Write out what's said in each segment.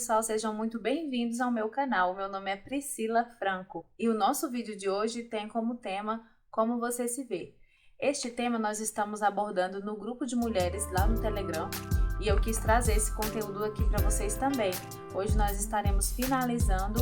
pessoal, sejam muito bem-vindos ao meu canal. Meu nome é Priscila Franco e o nosso vídeo de hoje tem como tema Como Você Se Vê. Este tema nós estamos abordando no grupo de mulheres lá no Telegram e eu quis trazer esse conteúdo aqui para vocês também. Hoje nós estaremos finalizando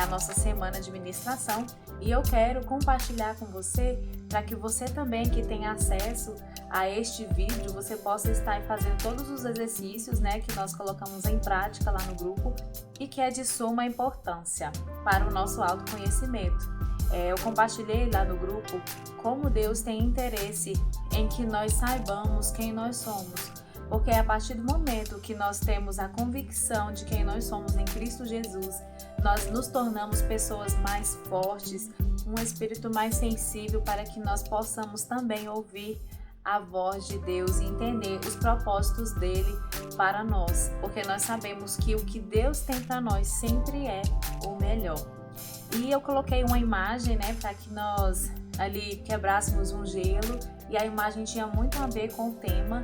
a nossa semana de ministração e eu quero compartilhar com você para que você também que tem acesso a este vídeo, você possa estar fazendo todos os exercícios, que nós colocamos em prática lá no grupo e que é de suma importância para o nosso autoconhecimento. Eu compartilhei lá no grupo como Deus tem interesse em que nós saibamos quem nós somos, porque é a partir do momento que nós temos a convicção de quem nós somos em Cristo Jesus, nós nos tornamos pessoas mais fortes, um espírito mais sensível para que nós possamos também ouvir a voz de Deus e entender os propósitos dele para nós, porque nós sabemos que o que Deus tem para nós sempre é o melhor. E eu coloquei uma imagem, para que nós ali quebrássemos um gelo, e a imagem tinha muito a ver com o tema,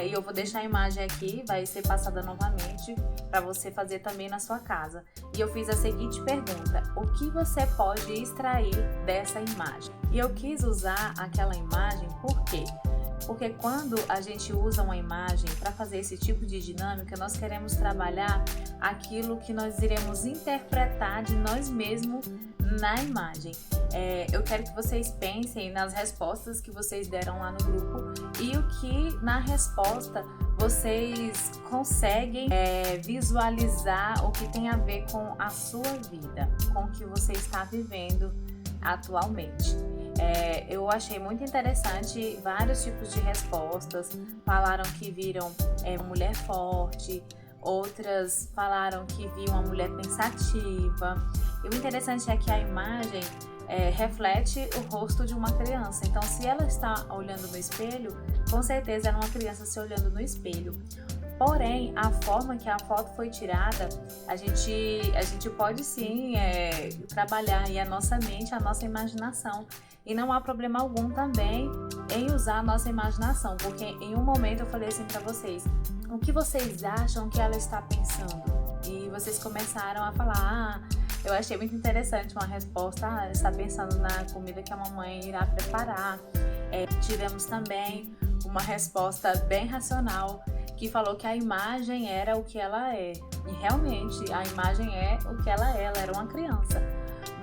e eu vou deixar a imagem aqui, vai ser passada novamente para você fazer também na sua casa. E eu fiz a seguinte pergunta: o que você pode extrair dessa imagem? E eu quis usar aquela imagem por quê? Porque quando a gente usa uma imagem para fazer esse tipo de dinâmica, nós queremos trabalhar aquilo que nós iremos interpretar de nós mesmos na imagem. Eu quero que vocês pensem nas respostas que vocês deram lá no grupo e o que na resposta vocês conseguem visualizar o que tem a ver com a sua vida, com o que você está vivendo atualmente. Eu achei muito interessante vários tipos de respostas. Falaram que viram uma mulher forte, outras falaram que viam uma mulher pensativa. E o interessante é que a imagem reflete o rosto de uma criança. Então, se ela está olhando no espelho, com certeza era uma criança se olhando no espelho. Porém, a forma que a foto foi tirada, a gente pode sim trabalhar aí a nossa mente, a nossa imaginação. E não há problema algum também em usar a nossa imaginação, porque em um momento eu falei assim para vocês: o que vocês acham que ela está pensando? E vocês começaram a falar: eu achei muito interessante uma resposta, ela está pensando na comida que a mamãe irá preparar. Tivemos também uma resposta bem racional, que falou que a imagem era o que ela é. E realmente, a imagem é o que ela era uma criança.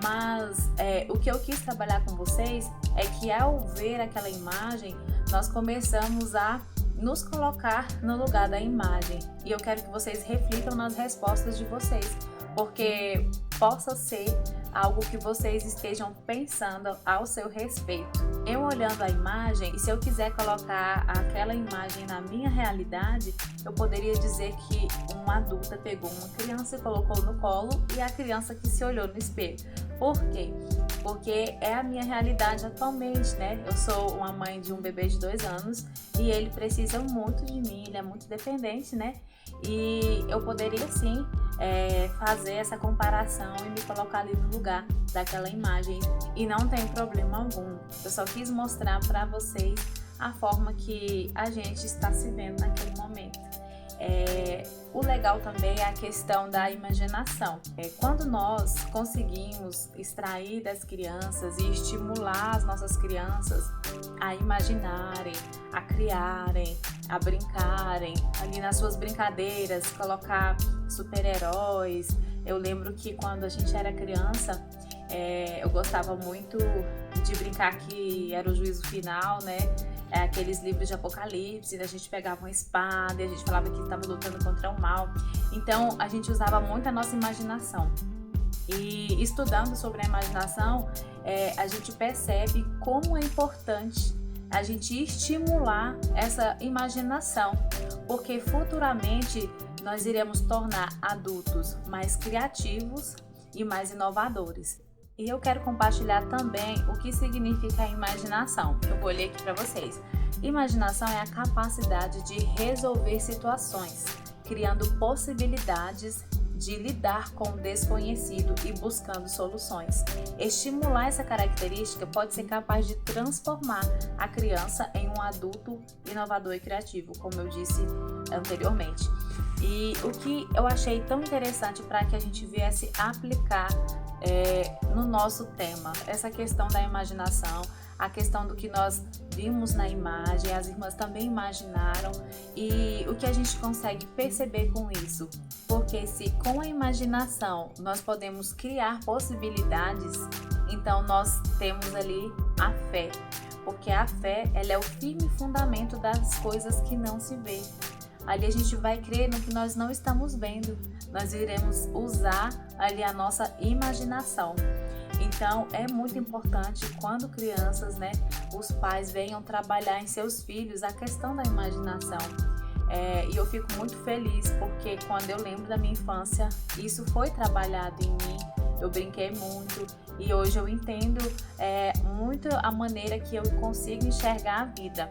Mas o que eu quis trabalhar com vocês é que ao ver aquela imagem, nós começamos a nos colocar no lugar da imagem. E eu quero que vocês reflitam nas respostas de vocês, porque possa ser algo que vocês estejam pensando ao seu respeito. Eu olhando a imagem, e se eu quiser colocar aquela imagem na minha realidade, eu poderia dizer que uma adulta pegou uma criança e colocou no colo, e a criança que se olhou no espelho. Por quê? Porque é a minha realidade atualmente, Eu sou uma mãe de um bebê de 2 anos e ele precisa muito de mim, ele é muito dependente, E eu poderia sim fazer essa comparação e me colocar ali no lugar daquela imagem, e não tem problema algum. Eu só quis mostrar para vocês a forma que a gente está se vendo naquele momento. O legal também é a questão da imaginação. Quando nós conseguimos extrair das crianças e estimular as nossas crianças a imaginarem, a criarem, a brincarem, ali nas suas brincadeiras, colocar super-heróis. Eu lembro que quando a gente era criança, eu gostava muito de brincar que era o juízo final, aqueles livros de Apocalipse, a gente pegava uma espada e a gente falava que estava lutando contra o mal. Então a gente usava muito a nossa imaginação. E estudando sobre a imaginação, a gente percebe como é importante a gente estimular essa imaginação, porque futuramente nós iremos tornar adultos mais criativos e mais inovadores. E eu quero compartilhar também o que significa a imaginação. Eu vou ler aqui para vocês. Imaginação é a capacidade de resolver situações, criando possibilidades de lidar com o desconhecido e buscando soluções. Estimular essa característica pode ser capaz de transformar a criança em um adulto inovador e criativo, como eu disse anteriormente. E o que eu achei tão interessante para que a gente viesse aplicar no nosso tema, essa questão da imaginação, a questão do que nós vimos na imagem, as irmãs também imaginaram, e o que a gente consegue perceber com isso. Porque se com a imaginação nós podemos criar possibilidades, então nós temos ali a fé. Porque a fé, ela é o firme fundamento das coisas que não se vê. Ali a gente vai crer no que nós não estamos vendo. Nós iremos usar ali a nossa imaginação. Então, é muito importante quando crianças, os pais venham trabalhar em seus filhos a questão da imaginação. E eu fico muito feliz porque quando eu lembro da minha infância, isso foi trabalhado em mim. Eu brinquei muito e hoje eu entendo muito a maneira que eu consigo enxergar a vida.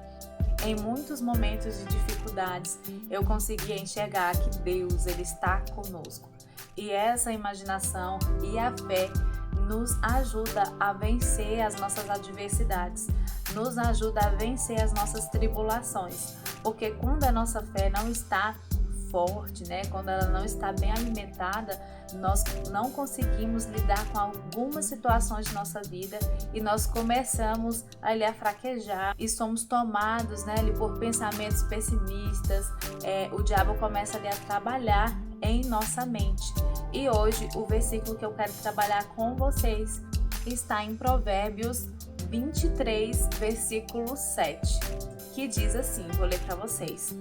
Em muitos momentos de dificuldades, eu conseguia enxergar que Deus, Ele está conosco. E essa imaginação e a fé nos ajuda a vencer as nossas adversidades, nos ajuda a vencer as nossas tribulações. Porque quando a nossa fé não está forte, quando ela não está bem alimentada, nós não conseguimos lidar com algumas situações de nossa vida e nós começamos ali a fraquejar e somos tomados ali por pensamentos pessimistas. O diabo começa ali a trabalhar em nossa mente. E hoje o versículo que eu quero trabalhar com vocês está em Provérbios 23, versículo 7, que diz assim, vou ler para vocês: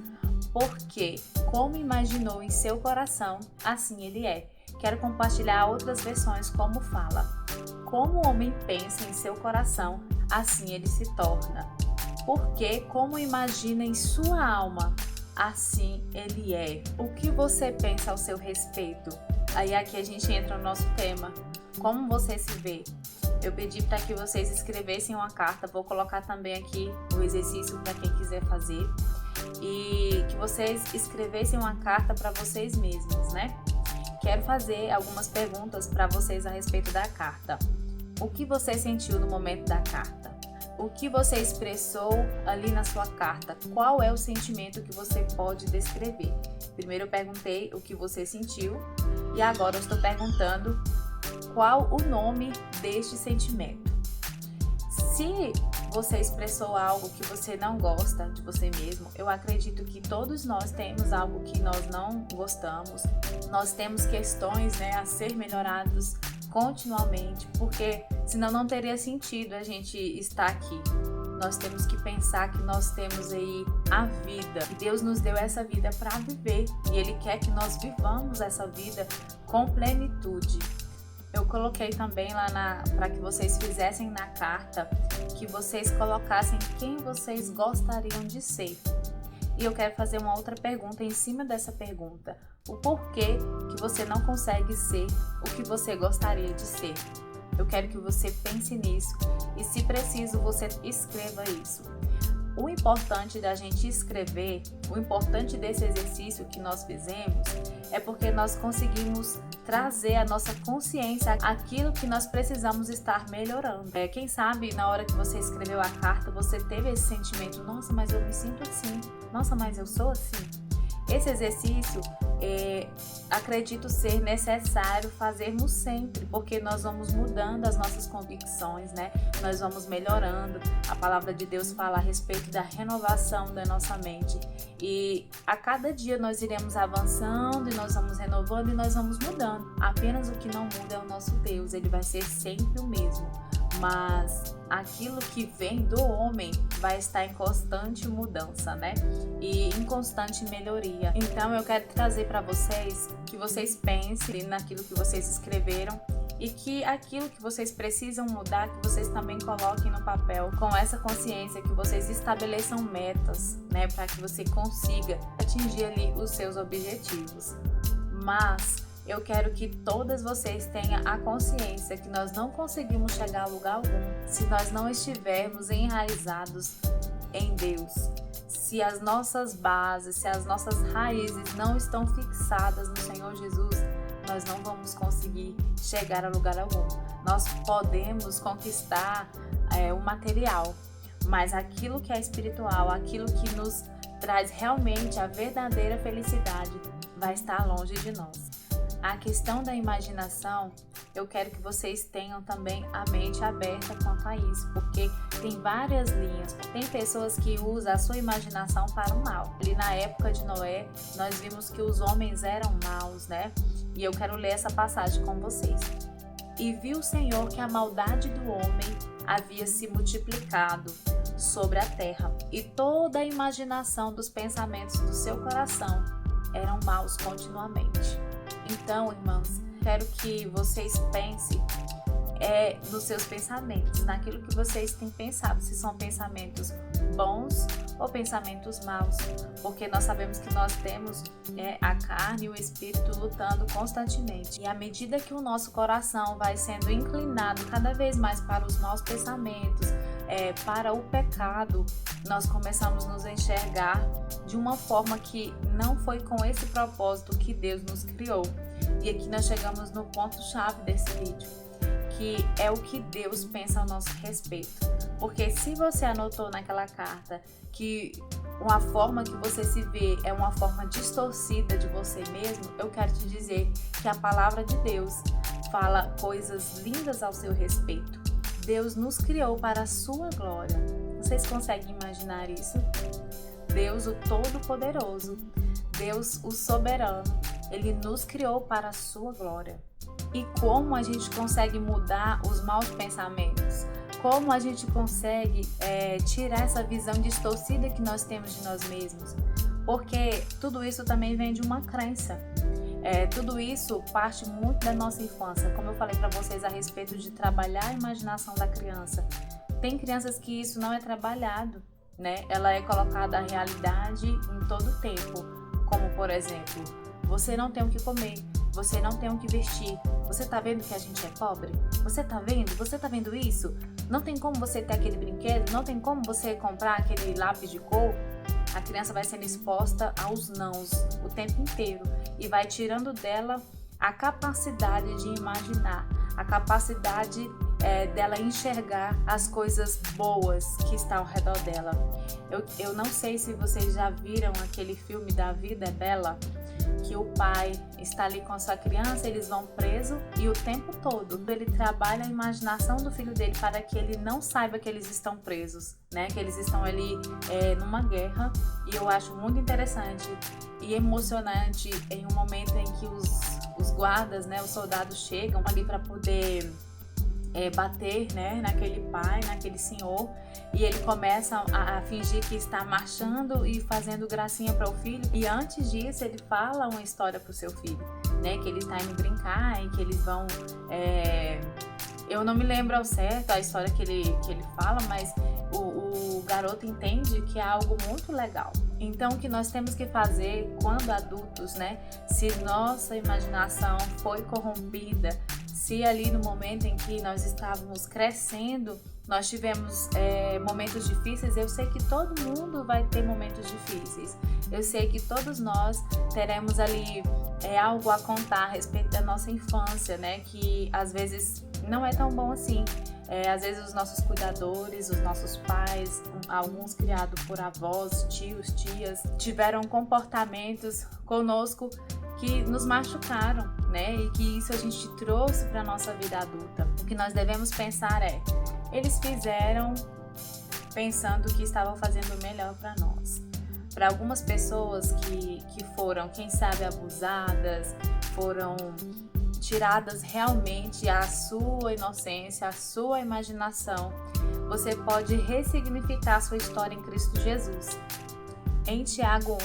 porque como imaginou em seu coração, assim ele é. Quero compartilhar outras versões como fala: como o homem pensa em seu coração, assim ele se torna. Porque como imagina em sua alma, assim ele é. O que você pensa ao seu respeito? Aí aqui a gente entra no nosso tema. Como você se vê? Eu pedi para que vocês escrevessem uma carta. Vou colocar também aqui o exercício para quem quiser fazer. E que vocês escrevessem uma carta para vocês mesmos, Quero fazer algumas perguntas para vocês a respeito da carta. O que você sentiu no momento da carta? O que você expressou ali na sua carta? Qual é o sentimento que você pode descrever? Primeiro eu perguntei o que você sentiu e agora eu estou perguntando qual o nome deste sentimento. Se você expressou algo que você não gosta de você mesmo, eu acredito que todos nós temos algo que nós não gostamos. Nós temos questões a ser melhorados continuamente, porque senão não teria sentido a gente estar aqui. Nós temos que pensar que nós temos aí a vida. E Deus nos deu essa vida para viver e Ele quer que nós vivamos essa vida com plenitude. Eu coloquei também lá para que vocês fizessem na carta, que vocês colocassem quem vocês gostariam de ser. E eu quero fazer uma outra pergunta em cima dessa pergunta. O porquê que você não consegue ser o que você gostaria de ser? Eu quero que você pense nisso e, se preciso, você escreva isso. O importante da gente escrever, o importante desse exercício que nós fizemos, é porque nós conseguimos trazer à nossa consciência aquilo que nós precisamos estar melhorando. Quem sabe na hora que você escreveu a carta, você teve esse sentimento: nossa, mas eu me sinto assim, nossa, mas eu sou assim. Esse exercício acredito ser necessário fazermos sempre, porque nós vamos mudando as nossas convicções, Nós vamos melhorando. A palavra de Deus fala a respeito da renovação da nossa mente. E a cada dia nós iremos avançando e nós vamos renovando e nós vamos mudando. Apenas o que não muda é o nosso Deus, Ele vai ser sempre o mesmo. Mas aquilo que vem do homem vai estar em constante mudança, E em constante melhoria. Então eu quero trazer para vocês que vocês pensem naquilo que vocês escreveram e que aquilo que vocês precisam mudar, que vocês também coloquem no papel, com essa consciência, que vocês estabeleçam metas, para que você consiga atingir ali os seus objetivos. Mas eu quero que todas vocês tenham a consciência que nós não conseguimos chegar a lugar algum se nós não estivermos enraizados em Deus. Se as nossas bases, se as nossas raízes não estão fixadas no Senhor Jesus, nós não vamos conseguir chegar a lugar algum. Nós podemos conquistar o material, mas aquilo que é espiritual, aquilo que nos traz realmente a verdadeira felicidade, vai estar longe de nós. A questão da imaginação, eu quero que vocês tenham também a mente aberta quanto a isso, porque tem várias linhas. Tem pessoas que usam a sua imaginação para o mal. Ali na época de Noé, nós vimos que os homens eram maus, né? E eu quero ler essa passagem com vocês. E viu o Senhor que a maldade do homem havia se multiplicado sobre a terra, e toda a imaginação dos pensamentos do seu coração eram maus continuamente. Então, irmãos, quero que vocês pensem nos seus pensamentos, naquilo que vocês têm pensado, se são pensamentos bons ou pensamentos maus, porque nós sabemos que nós temos a carne e o espírito lutando constantemente, e à medida que o nosso coração vai sendo inclinado cada vez mais para os maus pensamentos, para o pecado, nós começamos a nos enxergar de uma forma que não foi com esse propósito que Deus nos criou. E aqui nós chegamos no ponto-chave desse vídeo, que é o que Deus pensa a nosso respeito. Porque se você anotou naquela carta que uma forma que você se vê é uma forma distorcida de você mesmo, eu quero te dizer que a palavra de Deus fala coisas lindas ao seu respeito. Deus nos criou para a sua glória. Vocês conseguem imaginar isso? Deus, o Todo-Poderoso, Deus, o Soberano, Ele nos criou para a sua glória. E como a gente consegue mudar os maus pensamentos? Como a gente consegue tirar essa visão distorcida que nós temos de nós mesmos? Porque tudo isso também vem de uma crença. Tudo isso parte muito da nossa infância. Como eu falei para vocês a respeito de trabalhar a imaginação da criança. Tem crianças que isso não é trabalhado, né? Ela é colocada a realidade em todo o tempo. Como, por exemplo, você não tem o que comer, você não tem o que vestir. Você tá vendo que a gente é pobre? Você tá vendo? Você tá vendo isso? Não tem como você ter aquele brinquedo? Não tem como você comprar aquele lápis de cor? A criança vai sendo exposta aos nãos o tempo inteiro e vai tirando dela a capacidade de imaginar, a capacidade dela enxergar as coisas boas que estão ao redor dela. Eu não sei se vocês já viram aquele filme Da Vida é Bela, que o pai está ali com a sua criança, eles vão preso e o tempo todo ele trabalha a imaginação do filho dele para que ele não saiba que eles estão presos, né? Que eles estão ali numa guerra. E eu acho muito interessante e emocionante em um momento em que os guardas, né, os soldados chegam ali para poder bater, né, naquele pai, naquele senhor, e ele começa a fingir que está marchando e fazendo gracinha para o filho, e antes disso ele fala uma história para o seu filho, né, que ele está indo brincar e que eles vão eu não me lembro ao certo a história que ele fala, mas o garoto entende que é algo muito legal. Então, o que nós temos que fazer quando adultos, né, se nossa imaginação foi corrompida, se ali no momento em que nós estávamos crescendo, nós tivemos momentos difíceis, eu sei que todo mundo vai ter momentos difíceis. Eu sei que todos nós teremos ali algo a contar a respeito da nossa infância, né? Que às vezes não é tão bom assim. Às vezes os nossos cuidadores, os nossos pais, alguns criados por avós, tios, tias, tiveram comportamentos conosco que nos machucaram, né? E que isso a gente trouxe para a nossa vida adulta. O que nós devemos pensar eles fizeram pensando que estavam fazendo o melhor para nós. Para algumas pessoas que foram, quem sabe, abusadas, foram tiradas realmente a sua inocência, a sua imaginação, você pode ressignificar a sua história em Cristo Jesus. Em Tiago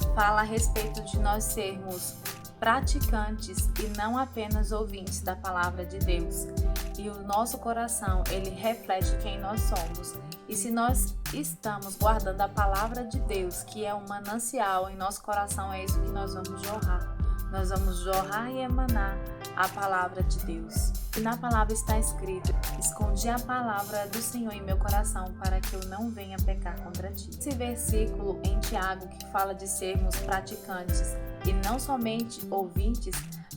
1, fala a respeito de nós sermos praticantes e não apenas ouvintes da palavra de Deus. E o nosso coração, ele reflete quem nós somos. E se nós estamos guardando a palavra de Deus, que é um manancial em nosso coração, é isso que nós vamos jorrar. Nós vamos jorrar e emanar a palavra de Deus. E na palavra está escrito: escondi a palavra do Senhor em meu coração para que eu não venha pecar contra ti. Esse versículo em Tiago, que fala de sermos praticantes e não somente ouvintes,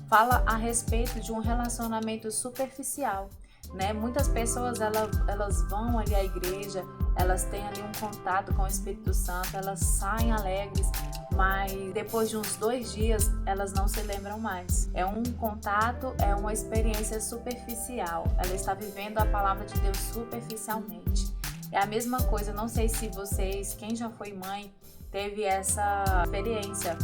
fala a respeito de um relacionamento superficial, né? Muitas pessoas elas vão ali à igreja, elas têm ali um contato com o Espírito Santo, elas saem alegres, mas depois de uns 2 dias elas não se lembram mais. É um contato, é uma experiência superficial. Ela está vivendo a palavra de Deus superficialmente. É a mesma coisa, não sei se vocês, quem já foi mãe, teve essa experiência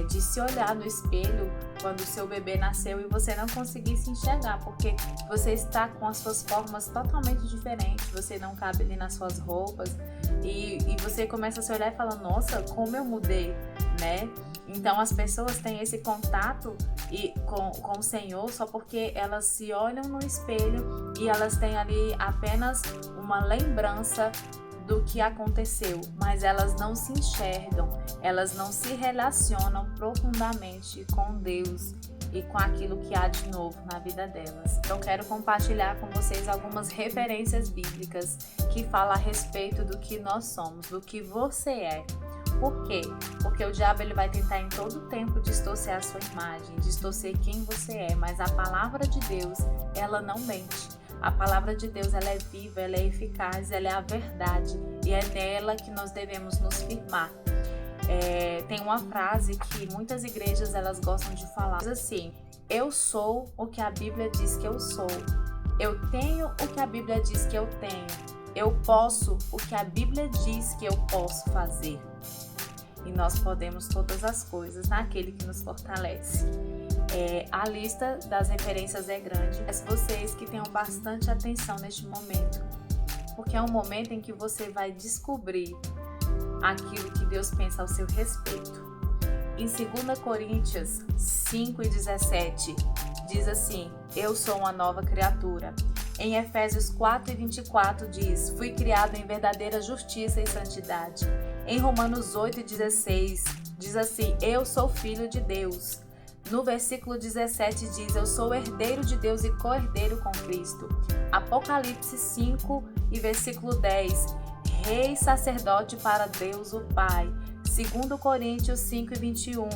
de se olhar no espelho quando o seu bebê nasceu e você não conseguir se enxergar, porque você está com as suas formas totalmente diferentes, você não cabe ali nas suas roupas e você começa a se olhar e fala, nossa, como eu mudei, né? Então as pessoas têm esse contato com o Senhor só porque elas se olham no espelho e elas têm ali apenas uma lembrança do que aconteceu, mas elas não se enxergam, elas não se relacionam profundamente com Deus e com aquilo que há de novo na vida delas. Eu quero compartilhar com vocês algumas referências bíblicas que falam a respeito do que nós somos, do que você é. Por quê? Porque o diabo ele vai tentar em todo tempo distorcer a sua imagem, distorcer quem você é, mas a palavra de Deus, ela não mente. A palavra de Deus, ela é viva, ela é eficaz, ela é a verdade e é nela que nós devemos nos firmar. Tem uma frase que muitas igrejas elas gostam de falar, diz assim, eu sou o que a Bíblia diz que eu sou, eu tenho o que a Bíblia diz que eu tenho, eu posso o que a Bíblia diz que eu posso fazer. E nós podemos todas as coisas naquele que nos fortalece. A lista das referências é grande. Peço vocês que tenham bastante atenção neste momento, porque é um momento em que você vai descobrir aquilo que Deus pensa ao seu respeito. Em 2 Coríntios 5:17 diz assim, eu sou uma nova criatura. Em Efésios 4:24 diz, fui criado em verdadeira justiça e santidade. Em Romanos 8:16 diz assim, eu sou filho de Deus. No versículo 17 diz, eu sou herdeiro de Deus e co-herdeiro com Cristo. Apocalipse 5 e versículo 10, rei sacerdote para Deus o Pai. 2 Coríntios 5:21,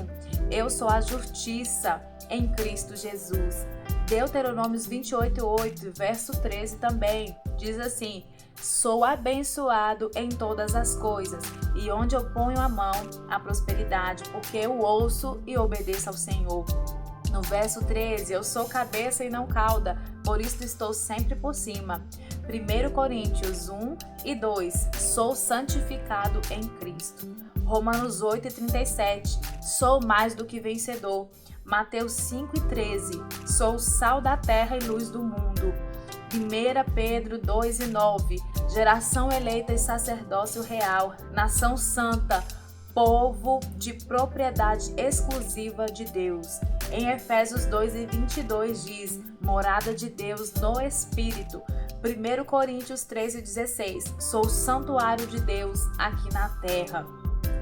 eu sou a justiça em Cristo Jesus. Deuteronômios 28:8, verso 13 também, diz assim, sou abençoado em todas as coisas, e onde eu ponho a mão, a prosperidade, porque eu ouço e obedeço ao Senhor. No verso 13, eu sou cabeça e não cauda, por isso estou sempre por cima. 1 Coríntios 1:2, sou santificado em Cristo. Romanos 8:37, sou mais do que vencedor. Mateus 5:13, sou sal da terra e luz do mundo. 1 Pedro 2:9, geração eleita e sacerdócio real, nação santa, povo de propriedade exclusiva de Deus. Em Efésios 2:22 diz, morada de Deus no Espírito. 1 Coríntios 13:16, sou santuário de Deus aqui na terra.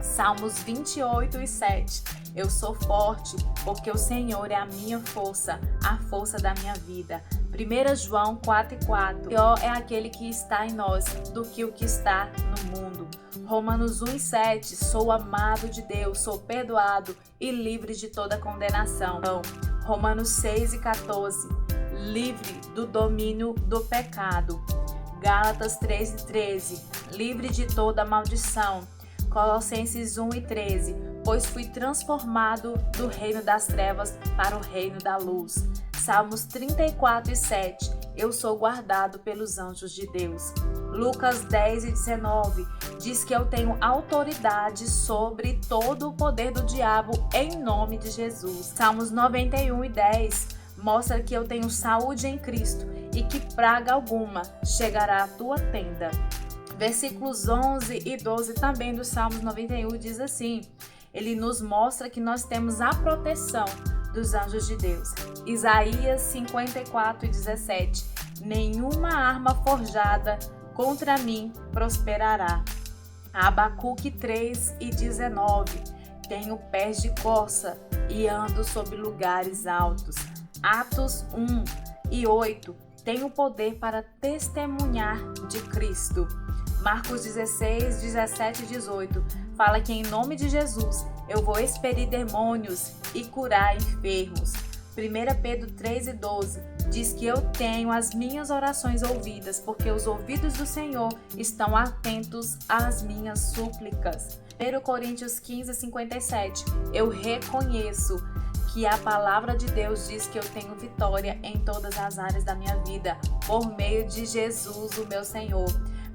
Salmos 28:7, eu sou forte, porque o Senhor é a minha força, a força da minha vida. 1 João 4:4, pior é aquele que está em nós do que o que está no mundo. Romanos 1:7, sou amado de Deus, sou perdoado e livre de toda condenação. Romanos 6:14, livre do domínio do pecado. Gálatas 3:13, livre de toda maldição. Colossenses 1:13, pois fui transformado do reino das trevas para o reino da luz. Salmos 34:7, eu sou guardado pelos anjos de Deus. Lucas 10:19, diz que eu tenho autoridade sobre todo o poder do diabo em nome de Jesus. Salmos 91:10, mostra que eu tenho saúde em Cristo e que praga alguma chegará à tua tenda. Versículos 11 e 12 também do Salmos 91 diz assim, ele nos mostra que nós temos a proteção dos anjos de Deus. Isaías 54:17, nenhuma arma forjada contra mim prosperará. Abacuque 3:19, tenho pés de corça e ando sobre lugares altos. Atos 1:8, tenho poder para testemunhar de Cristo. Marcos 16:17 e 18, fala que em nome de Jesus eu vou expelir demônios e curar enfermos. 1 Pedro 3:12, diz que eu tenho as minhas orações ouvidas, porque os ouvidos do Senhor estão atentos às minhas súplicas. 1 Coríntios 15:57, eu reconheço que a palavra de Deus diz que eu tenho vitória em todas as áreas da minha vida, por meio de Jesus, o meu Senhor.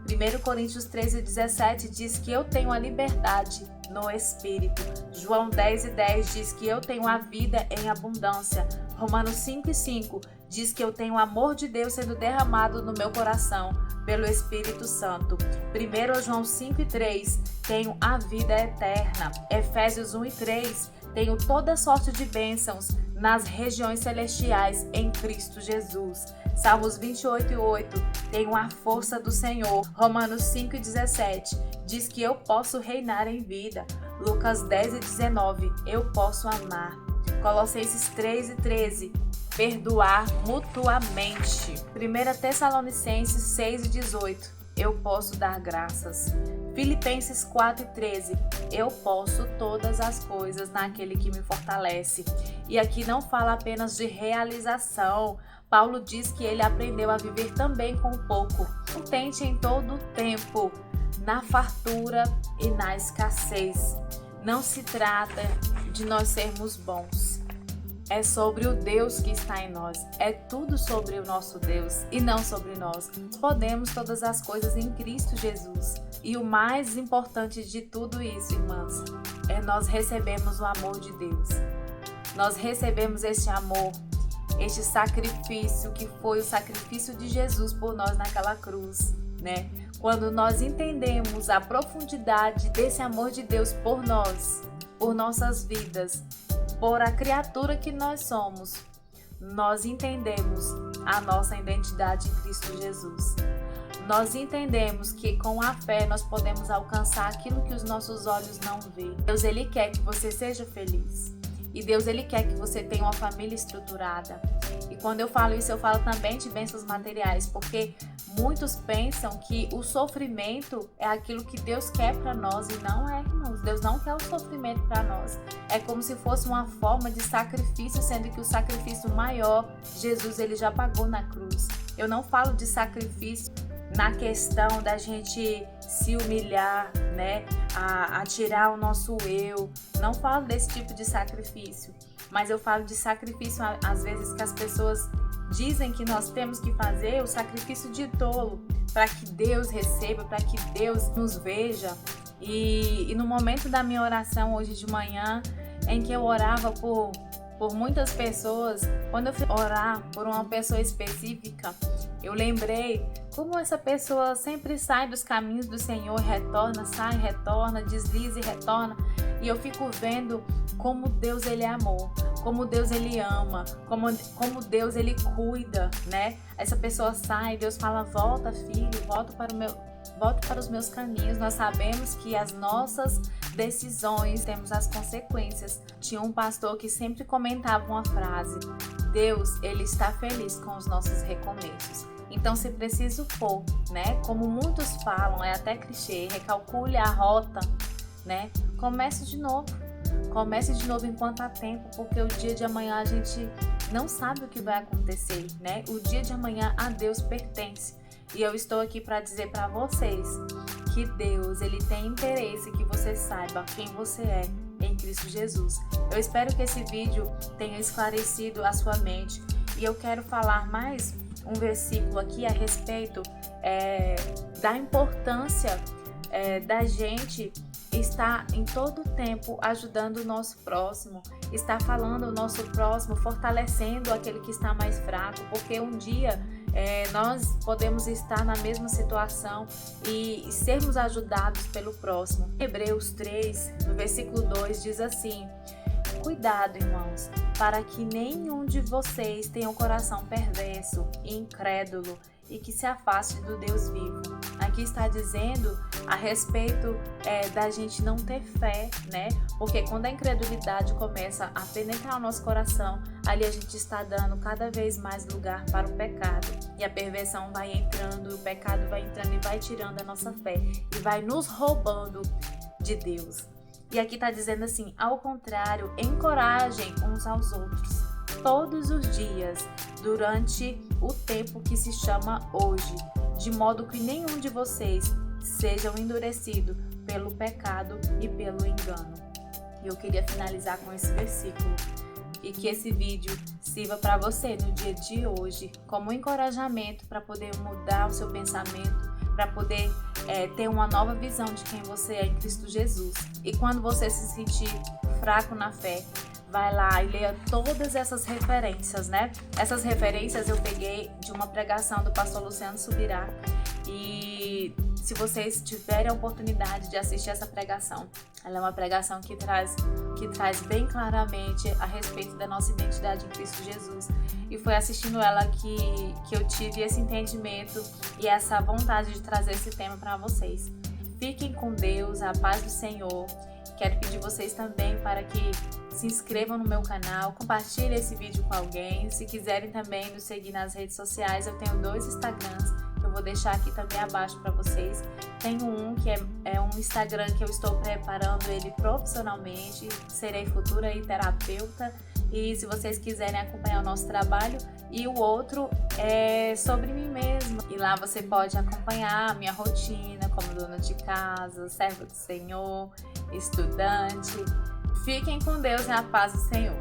1 Coríntios 13:17 diz que eu tenho a liberdade no Espírito. João 10:10 diz que eu tenho a vida em abundância. Romanos 5:5 diz que eu tenho o amor de Deus sendo derramado no meu coração pelo Espírito Santo. 1 João 5:3 tenho a vida eterna. Efésios 1:3 tenho toda sorte de bênçãos nas regiões celestiais em Cristo Jesus. Salmos 28:8 tenho a força do Senhor. Romanos 5:17 diz que eu posso reinar em vida. Lucas 10:19 eu posso amar. Colossenses 3:13 perdoar mutuamente. 1 Tessalonicenses 6:18 eu posso dar graças. Filipenses 4:13 eu posso todas as coisas naquele que me fortalece. E aqui não fala apenas de realização. Paulo diz que ele aprendeu a viver também com pouco, contente em todo o tempo, na fartura e na escassez. Não se trata de nós sermos bons. É sobre o Deus que está em nós. É tudo sobre o nosso Deus e não sobre nós. Podemos todas as coisas em Cristo Jesus. E o mais importante de tudo isso, irmãs, é nós recebemos o amor de Deus. Nós recebemos este amor, este sacrifício que foi o sacrifício de Jesus por nós naquela cruz, né? Quando nós entendemos a profundidade desse amor de Deus por nós, por nossas vidas, por a criatura que nós somos, nós entendemos a nossa identidade em Cristo Jesus. Nós entendemos que com a fé nós podemos alcançar aquilo que os nossos olhos não veem. Deus, Ele quer que você seja feliz. E Deus, Ele quer que você tenha uma família estruturada. E quando eu falo isso, eu falo também de bênçãos materiais, porque muitos pensam que o sofrimento é aquilo que Deus quer para nós, e não é, irmãos. Deus não quer o sofrimento para nós. É como se fosse uma forma de sacrifício, sendo que o sacrifício maior, Jesus, Ele já pagou na cruz. Eu não falo de sacrifício na questão da gente se humilhar, né, a tirar o nosso eu. Não falo desse tipo de sacrifício, mas eu falo de sacrifício às vezes que as pessoas dizem que nós temos que fazer, o sacrifício de tolo, para que Deus receba, para que Deus nos veja. E no momento da minha oração hoje de manhã, em que eu orava por muitas pessoas, quando eu fui orar por uma pessoa específica, eu lembrei como essa pessoa sempre sai dos caminhos do Senhor, retorna, sai, retorna, desliza e retorna. E eu fico vendo como Deus, Ele é amor, como Deus, Ele ama, como Deus, Ele cuida, né? Essa pessoa sai, Deus fala, volta filho, volta para os meus caminhos. Nós sabemos que as nossas decisões temos as consequências. Tinha um pastor que sempre comentava uma frase: Deus, Ele está feliz com os nossos recomeços. Então, se preciso for, né? Como muitos falam, é até clichê, recalcule a rota, né? Comece de novo enquanto há tempo, porque o dia de amanhã a gente não sabe o que vai acontecer, né? O dia de amanhã a Deus pertence. E eu estou aqui para dizer para vocês que Deus, Ele tem interesse que você saiba quem você é em Cristo Jesus. Eu espero que esse vídeo tenha esclarecido a sua mente. E eu quero falar mais um versículo aqui a respeito da importância da gente estar em todo o tempo ajudando o nosso próximo, estar falando o nosso próximo, fortalecendo aquele que está mais fraco, porque um dia nós podemos estar na mesma situação e sermos ajudados pelo próximo. Hebreus 3, no versículo 2, diz assim: cuidado, irmãos, para que nenhum de vocês tenha um coração perverso e incrédulo e que se afaste do Deus vivo. Aqui está dizendo a respeito da gente não ter fé, né? Porque quando a incredulidade começa a penetrar o nosso coração, ali a gente está dando cada vez mais lugar para o pecado. E a perversão vai entrando, o pecado vai entrando e vai tirando a nossa fé e vai nos roubando de Deus. E aqui está dizendo assim: ao contrário, encorajem uns aos outros. todos os dias, durante o tempo que se chama hoje, de modo que nenhum de vocês sejam endurecidos pelo pecado e pelo engano. E eu queria finalizar com esse versículo, e que esse vídeo sirva para você no dia de hoje como um encorajamento para poder mudar o seu pensamento, para poder ter uma nova visão de quem você é em Cristo Jesus. E quando você se sentir fraco na fé, vai lá e leia todas essas referências, né? Essas referências eu peguei de uma pregação do pastor Luciano Subirá, e se vocês tiverem a oportunidade de assistir essa pregação, ela é uma pregação que traz bem claramente a respeito da nossa identidade em Cristo Jesus. E foi assistindo ela que eu tive esse entendimento e essa vontade de trazer esse tema para vocês. Fiquem com Deus, a paz do Senhor. Quero pedir vocês também para que se inscrevam no meu canal, compartilhem esse vídeo com alguém. Se quiserem também nos seguir nas redes sociais, eu tenho 2 Instagrams, que eu vou deixar aqui também abaixo para vocês. Tenho um que é um Instagram que eu estou preparando ele profissionalmente, serei futura terapeuta. E se vocês quiserem acompanhar o nosso trabalho, e o outro é sobre mim mesma. E lá você pode acompanhar a minha rotina como dona de casa, serva do Senhor, estudante. Fiquem com Deus e a paz do Senhor.